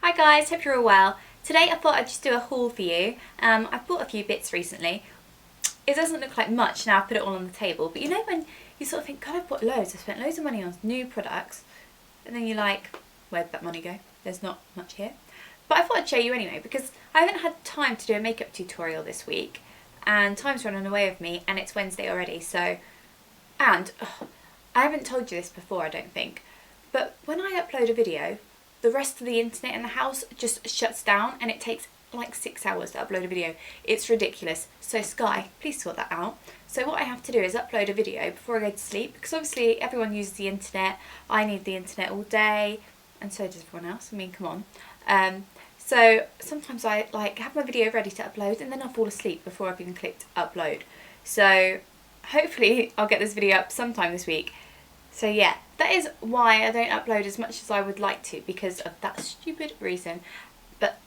Hi guys, hope you're all well. Today I thought I'd just do a haul for you. I've bought a few bits recently. It doesn't look like much now I've put it all on the table, but you know when you sort of think, God, I've bought loads, I've spent loads of money on new products, and then you're like, where'd that money go? There's not much here. But I thought I'd show you anyway, because I haven't had time to do a makeup tutorial this week, and time's running away with me, and it's Wednesday already, so... And, I haven't told you this before, I don't think, but when I upload a video, the rest of the internet in the house just shuts down and it takes like 6 hours to upload a video. It's ridiculous. So Sky, please sort that out. So what I have to do is upload a video before I go to sleep, because obviously everyone uses the internet. I need the internet all day, and so does everyone else. I mean, come on. So sometimes I like have my video ready to upload and then I'll fall asleep before I've even clicked upload. So hopefully I'll get this video up sometime this week. So yeah, that is why I don't upload as much as I would like to, because of that stupid reason. But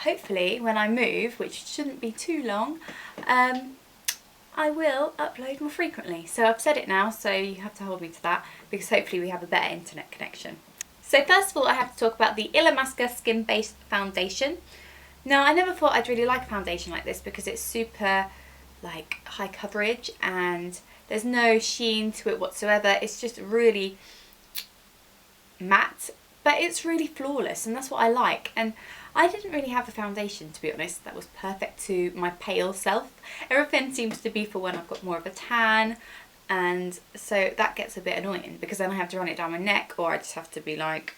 hopefully when I move, which shouldn't be too long, I will upload more frequently. So I've said it now, so you have to hold me to that, because hopefully we have a better internet connection. So first of all, I have to talk about the Illamasqua skin-based foundation. Now, I never thought I'd really like a foundation like this because it's super like high coverage and there's no sheen to it whatsoever. It's just really matte, but it's really flawless, and that's what I like. And I didn't really have a foundation, to be honest, that was perfect to my pale self. Everything seems to be for when I've got more of a tan, and so that gets a bit annoying because then I have to run it down my neck, or I just have to be like,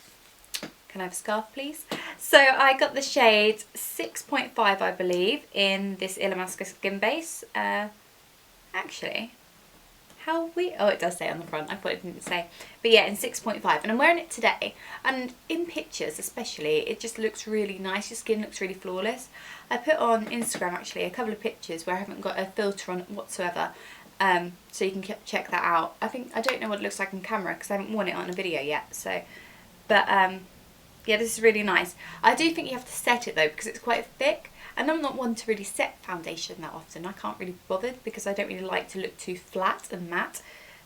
can I have a scarf please? So I got the shade 6.5, I believe, in this Illamasqua skin base. Actually, how weird. Oh, it does say on the front. I thought it didn't say. But yeah, in 6.5. And I'm wearing it today. And in pictures especially, it just looks really nice. Your skin looks really flawless. I put on Instagram actually a couple of pictures where I haven't got a filter on it whatsoever. So you can check that out. I don't know what it looks like on camera because I haven't worn it on a video yet. So, but yeah, this is really nice. I do think you have to set it though because it's quite thick. And I'm not one to really set foundation that often. I can't really bother because I don't really like to look too flat and matte.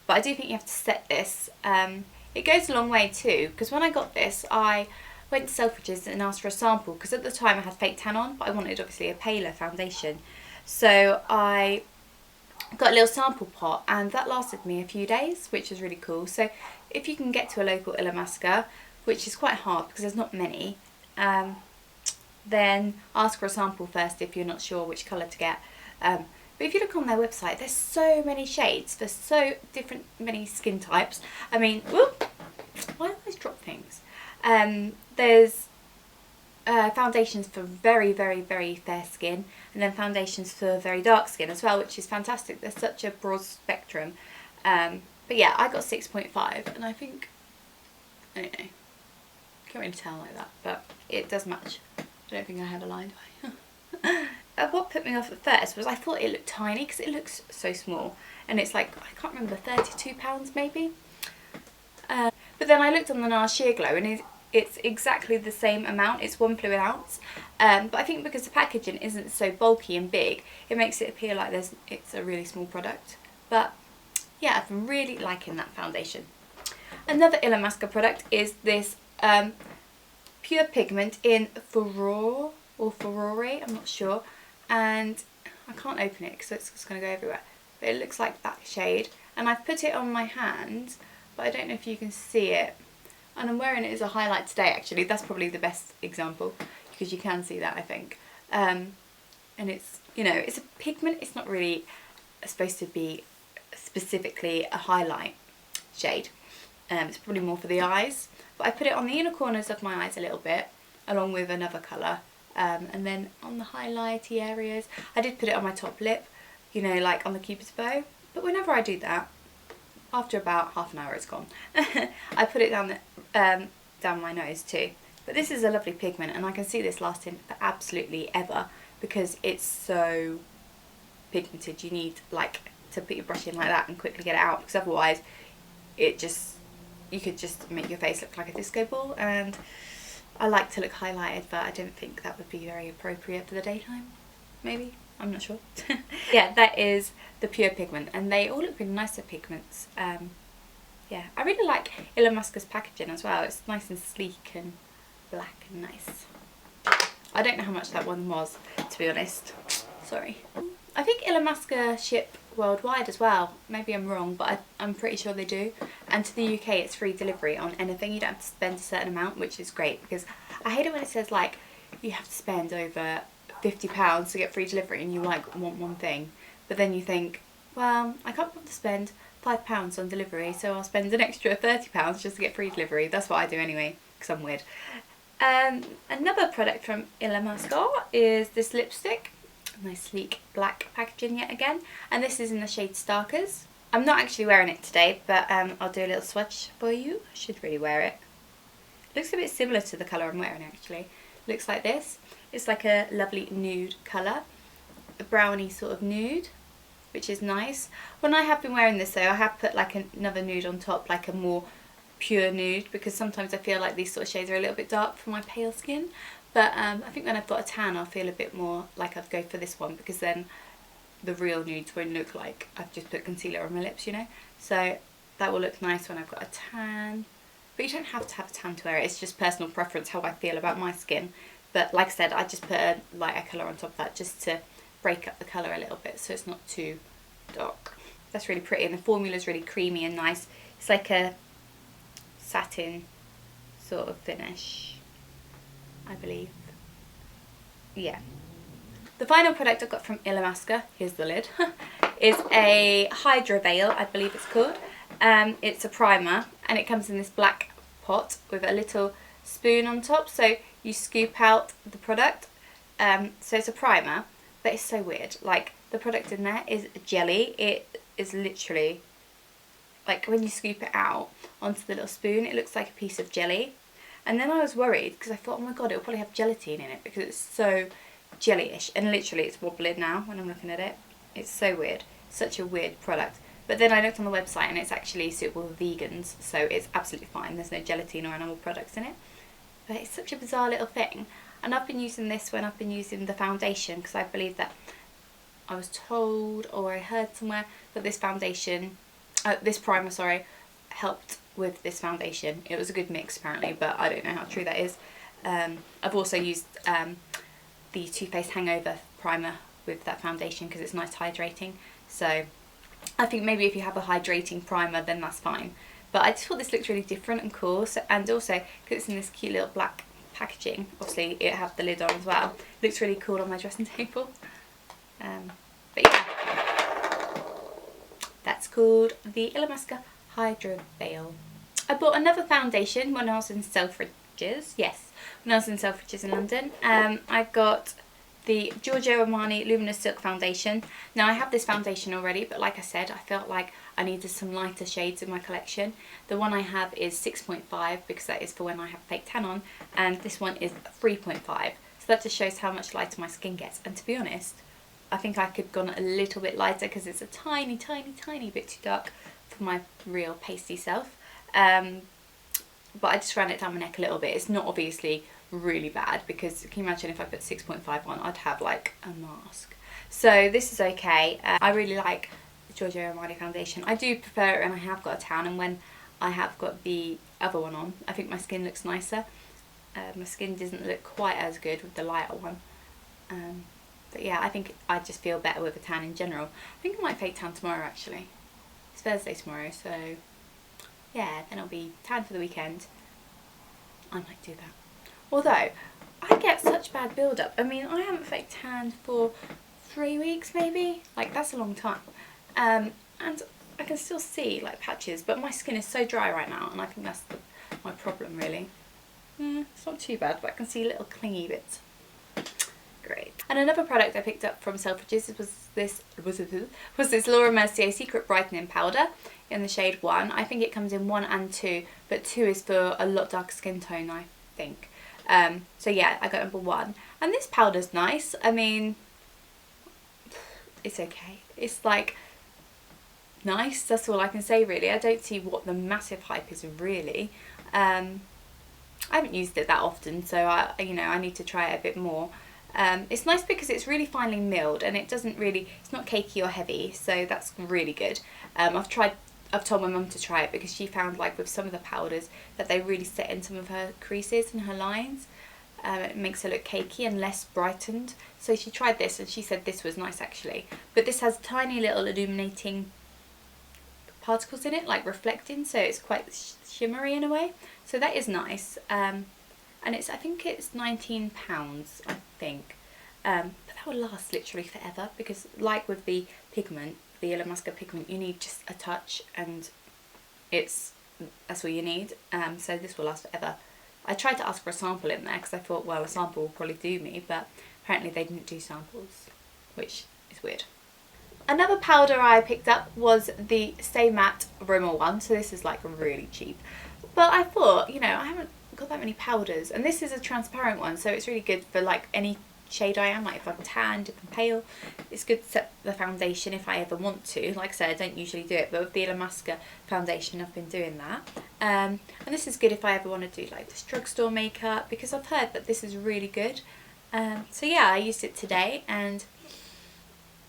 But I do think you have to set this. It goes a long way too, because when I got this, I went to Selfridges and asked for a sample, because at the time I had fake tan on, but I wanted obviously a paler foundation. So I got a little sample pot, and that lasted me a few days, which was really cool. So if you can get to a local Illamasqua, which is quite hard because there's not many, then ask for a sample first if you're not sure which colour to get. But if you look on their website, there's so many shades for so many skin types. I mean, whoop, why do I always drop things? There's foundations for very, very, very fair skin, and then foundations for very dark skin as well, which is fantastic. There's such a broad spectrum. But yeah, I got 6.5, and I think, I don't know, can't really tell like that, but it does match. I don't think I have a line, do I? What put me off at first was I thought it looked tiny because it looks so small, and it's like, I can't remember, £32 maybe. But then I looked on the NARS Sheer Glow and it's exactly the same amount. It's 1 fluid ounce. But I think because the packaging isn't so bulky and big, it makes it appear like it's a really small product. But yeah, I've been really liking that foundation. Another Illamasqua product is this Pure Pigment in Furore or Furore, I'm not sure, and I can't open it because it's just going to go everywhere, but it looks like that shade, and I've put it on my hand, but I don't know if you can see it, and I'm wearing it as a highlight today actually. That's probably the best example because you can see that, I think. And it's, you know, it's a pigment, it's not really supposed to be specifically a highlight shade. It's probably more for the eyes, but I put it on the inner corners of my eyes a little bit along with another colour, and then on the highlighty areas. I did put it on my top lip, you know, like on the cupid's bow, but whenever I do that, after about half an hour it's gone. I put it down my nose too. But this is a lovely pigment, and I can see this lasting for absolutely ever because it's so pigmented. You need like to put your brush in like that and quickly get it out, because otherwise you could just make your face look like a disco ball, and I like to look highlighted, but I don't think that would be very appropriate for the daytime. Maybe, I'm not sure. Yeah, that is the Pure Pigment, and they all look really nice, the pigments. Yeah, I really like Illamasqua's packaging as well. It's nice and sleek and black and nice. I don't know how much that one was, to be honest. Sorry. I think Illamasqua ship worldwide as well. Maybe I'm wrong, but I'm pretty sure they do. And to the UK it's free delivery on anything. You don't have to spend a certain amount, which is great, because I hate it when it says like you have to spend over £50 to get free delivery and you like want one thing, but then you think, well, I can't afford to spend £5 on delivery, so I'll spend an extra £30 just to get free delivery. That's what I do anyway, because I'm weird. Another product from Illamasqua is this lipstick. Nice sleek black packaging yet again, and this is in the shade Starkers. I'm not actually wearing it today, but I'll do a little swatch for you. I should really wear it. Looks a bit similar to the colour I'm wearing actually. Looks like this. It's like a lovely nude colour, a browny sort of nude, which is nice. When I have been wearing this though, I have put like another nude on top, like a more pure nude, because sometimes I feel like these sort of shades are a little bit dark for my pale skin. But I think when I've got a tan I'll feel a bit more like I'd go for this one, because then the real nudes won't look like I've just put concealer on my lips, you know. So that will look nice when I've got a tan. But you don't have to have a tan to wear it, it's just personal preference how I feel about my skin. But like I said, I just put a lighter colour on top of that just to break up the colour a little bit so it's not too dark. That's really pretty, and the formula's really creamy and nice. It's like a satin sort of finish, I believe. Yeah. The final product I got from Illamasqua, here's the lid, is a Hydra Veil, I believe it's called. It's a primer, and it comes in this black pot with a little spoon on top, so you scoop out the product. So it's a primer, but it's so weird. Like, the product in there is jelly. It is literally, like, when you scoop it out onto the little spoon, it looks like a piece of jelly. And then I was worried because I thought, oh my god, it'll probably have gelatine in it because it's so jelly-ish. And literally it's wobbling now when I'm looking at it. It's so weird. Such a weird product. But then I looked on the website and it's actually suitable for vegans, so it's absolutely fine. There's no gelatine or animal products in it. But it's such a bizarre little thing. And I've been using this when I've been using the foundation, because I believe that I was told, or I heard somewhere, that this foundation, this primer, sorry, helped with this foundation. It was a good mix apparently, but I don't know how true that is. I've also used the Too Faced Hangover primer with that foundation because it's nice hydrating. So I think maybe if you have a hydrating primer then that's fine. But I just thought this looked really different and cool. So, and also because it's in this cute little black packaging, obviously it had the lid on as well. Looks really cool on my dressing table. But yeah, that's called the Illamasqua Hydra Veil. I bought another foundation when I was in Selfridges. Yes, when I was in Selfridges in London. I got the Giorgio Armani Luminous Silk Foundation. Now I have this foundation already, but like I said, I felt like I needed some lighter shades in my collection. The one I have is 6.5 because that is for when I have fake tan on, and this one is 3.5. So that just shows how much lighter my skin gets. And to be honest, I think I could have gone a little bit lighter because it's a tiny, tiny, tiny bit too dark for my real pasty self. But I just ran it down my neck a little bit. It's not obviously really bad because can you imagine if I put 6.5 on, I'd have like a mask. So this is okay. I really like the Giorgio Armani foundation. I do prefer it when I have got a tan, and when I have got the other one on, I think my skin looks nicer. My skin doesn't look quite as good with the lighter one. But yeah, I think I just feel better with a tan in general. I think I might fake tan tomorrow actually. It's Thursday tomorrow, so yeah, then I'll be tan for the weekend. I might do that. Although, I get such bad build-up. I mean, I haven't fake tanned for 3 weeks maybe. Like, that's a long time. And I can still see like patches, but my skin is so dry right now, and I think that's my problem really. It's not too bad, but I can see little clingy bits. Great. And another product I picked up from Selfridges was this Laura Mercier Secret Brightening Powder in the shade 1. I think it comes in 1 and 2, but 2 is for a lot darker skin tone, I think. So yeah, I got number 1. And this powder's nice. I mean, it's okay. It's like nice, that's all I can say really. I don't see what the massive hype is really. I haven't used it that often, so I need to try it a bit more. It's nice because it's really finely milled, and it's not cakey or heavy, so that's really good. I've told my mum to try it because she found like with some of the powders that they really set in some of her creases and her lines. It makes her look cakey and less brightened. So she tried this and she said this was nice actually. But this has tiny little illuminating particles in it, like reflecting, so it's quite shimmery in a way. So that is nice. And I think it's £19, I think. But that will last literally forever, because like with the pigment, the Illamasqua pigment, you need just a touch and that's all you need. So this will last forever. I tried to ask for a sample in there because I thought, well, a sample will probably do me, but apparently they didn't do samples, which is weird. Another powder I picked up was the Stay Matte Rimmel one, so this is like really cheap. But I thought, you know, I haven't got that many powders, and this is a transparent one, so it's really good for like any shade I am, like if I'm tanned, if I'm pale. It's good to set the foundation if I ever want to. Like I said, I don't usually do it, but with the Illamasqua foundation I've been doing that. And this is good if I ever want to do like this drugstore makeup, because I've heard that this is really good. So yeah, I used it today and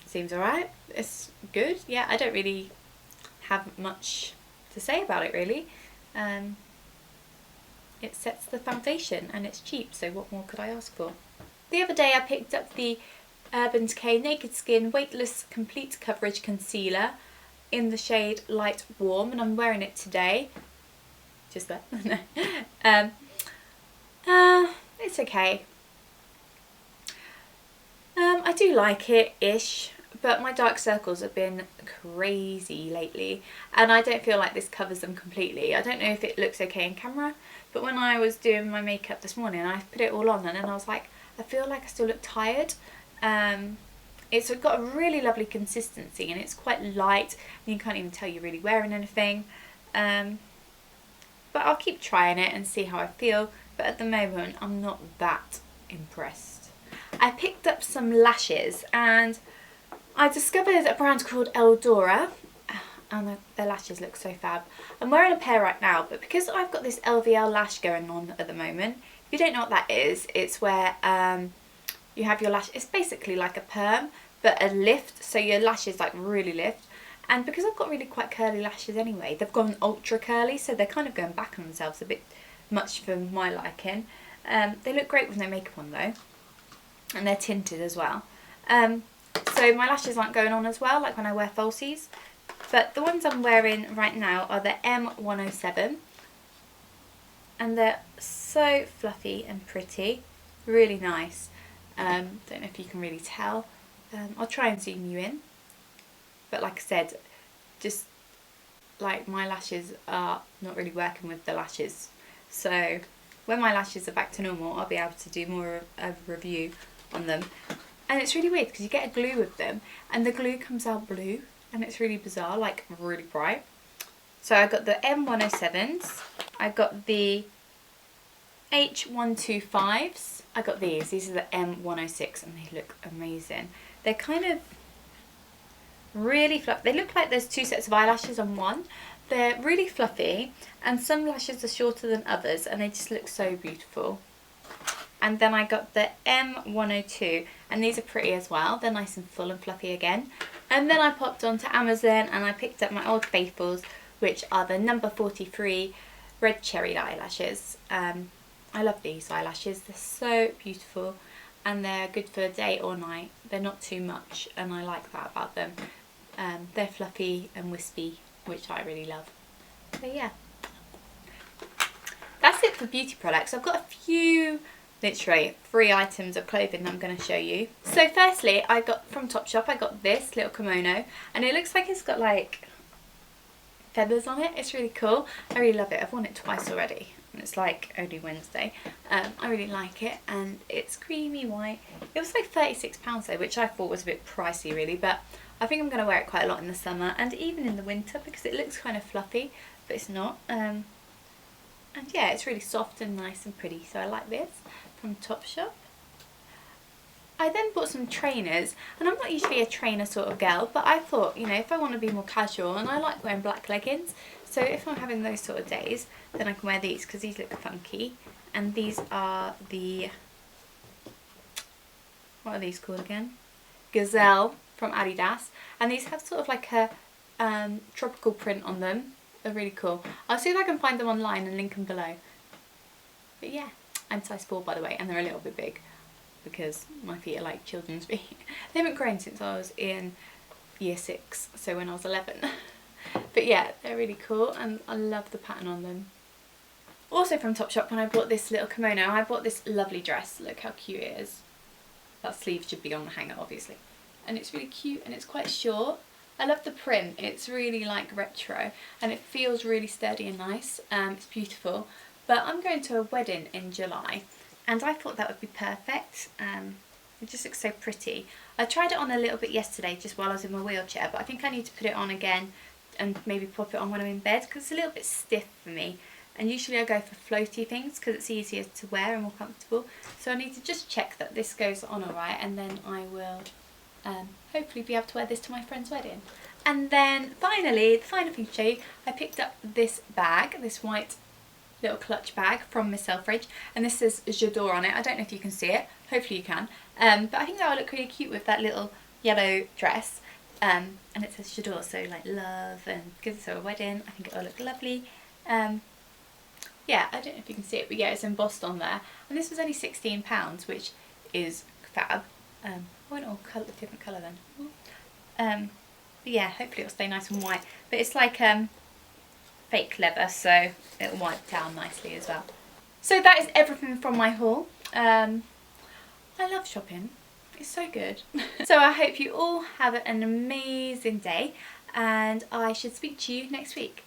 it seems alright. It's good. Yeah, I don't really have much to say about it really. It sets the foundation and it's cheap, so what more could I ask for? The other day I picked up the Urban Decay Naked Skin Weightless Complete Coverage Concealer in the shade Light Warm, and I'm wearing it today. Just there. It's okay. I do like it-ish, but my dark circles have been crazy lately and I don't feel like this covers them completely. I don't know if it looks okay in camera, but when I was doing my makeup this morning I put it all on and then I was like, I feel like I still look tired. It's got a really lovely consistency and it's quite light and you can't even tell you're really wearing anything. But I'll keep trying it and see how I feel, but at the moment I'm not that impressed. I picked up some lashes and I discovered a brand called Eldora and their lashes look so fab. I'm wearing a pair right now, but because I've got this LVL lash going on at the moment, if you don't know what that is, it's where you have your lash, it's basically like a perm but a lift, so your lashes like really lift. And because I've got really quite curly lashes anyway, they've gone ultra curly, so they're kind of going back on themselves a bit much for my liking. They look great with no makeup on though, and they're tinted as well. So my lashes aren't going on as well, like when I wear falsies. But the ones I'm wearing right now are the M107. And they're so fluffy and pretty. Really nice. Don't know if you can really tell. I'll try and zoom you in. But like I said, just like my lashes are not really working with the lashes. So when my lashes are back to normal, I'll be able to do more of a review on them. And it's really weird because you get a glue with them and the glue comes out blue and it's really bizarre, like really bright. So I got the M107s, I got the H125s, I got these are the M106 and they look amazing. They're kind of really fluffy, they look like there's two sets of eyelashes on one. They're really fluffy and some lashes are shorter than others and they just look so beautiful. And then I got the M102 and these are pretty as well. They're nice and full and fluffy again. And then I popped onto Amazon and I picked up my old faithfuls, which are the number 43 red cherry eyelashes. I love these eyelashes. They're so beautiful and they're good for day or night. They're not too much and I like that about them. They're fluffy and wispy, which I really love. So yeah. That's it for beauty products. I've got a few, literally 3 items of clothing that I'm going to show you. So firstly, I got from Topshop, I got this little kimono and it looks like it's got like feathers on it. It's really cool. I really love it. I've worn it twice already and it's like only Wednesday. I really like it and it's creamy white. It was like £36 though, which I thought was a bit pricey really, but I think I'm going to wear it quite a lot in the summer and even in the winter because it looks kind of fluffy, but it's not. And yeah, it's really soft and nice and pretty, so I like this from Topshop. I then bought some trainers, and I'm not usually a trainer sort of girl, but I thought, you know, if I want to be more casual, and I like wearing black leggings, so if I'm having those sort of days, then I can wear these because these look funky. And these are the, what are these called again? Gazelle from Adidas, and these have sort of like a tropical print on them. They're really cool. I'll see if I can find them online and link them below. But yeah, I'm size 4 by the way, and they're a little bit big because my feet are like children's feet. They haven't grown since I was in year 6, so when I was 11. But yeah, they're really cool and I love the pattern on them. Also from Topshop, when I bought this little kimono, I bought this lovely dress. Look how cute it is. That sleeve should be on the hanger obviously. And it's really cute and it's quite short. I love the print, it's really like retro and it feels really sturdy and nice. It's beautiful. But I'm going to a wedding in July and I thought that would be perfect. It just looks so pretty. I tried it on a little bit yesterday just while I was in my wheelchair, but I think I need to put it on again and maybe pop it on when I'm in bed because it's a little bit stiff for me. And usually I go for floaty things because it's easier to wear and more comfortable. So I need to just check that this goes on alright and then I will hopefully be able to wear this to my friend's wedding. And then finally, the final thing to show you, I picked up this bag, this white little clutch bag from Miss Selfridge, and this says J'adore on it. I don't know if you can see it, hopefully you can, but I think that would look really cute with that little yellow dress, and it says J'adore, so like love, and because it's a wedding I think it will look lovely. Yeah, I don't know if you can see it, but yeah, it's embossed on there, and this was only £16, which is fab. I went all different colour then. But yeah, hopefully it'll stay nice and white, but it's like fake leather, so it'll wipe down nicely as well. So that is everything from my haul. I love shopping, it's so good. So I hope you all have an amazing day and I should speak to you next week.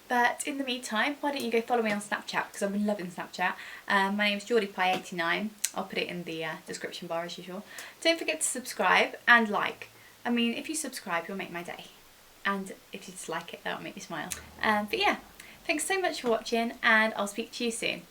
But in the meantime, why don't you go follow me on Snapchat, because I've been loving Snapchat. My name's JordiePie89. I'll put it in the description bar as usual. Don't forget to subscribe and like. I mean, if you subscribe, you'll make my day. And if you dislike it, that'll make me smile. But yeah, thanks so much for watching and I'll speak to you soon.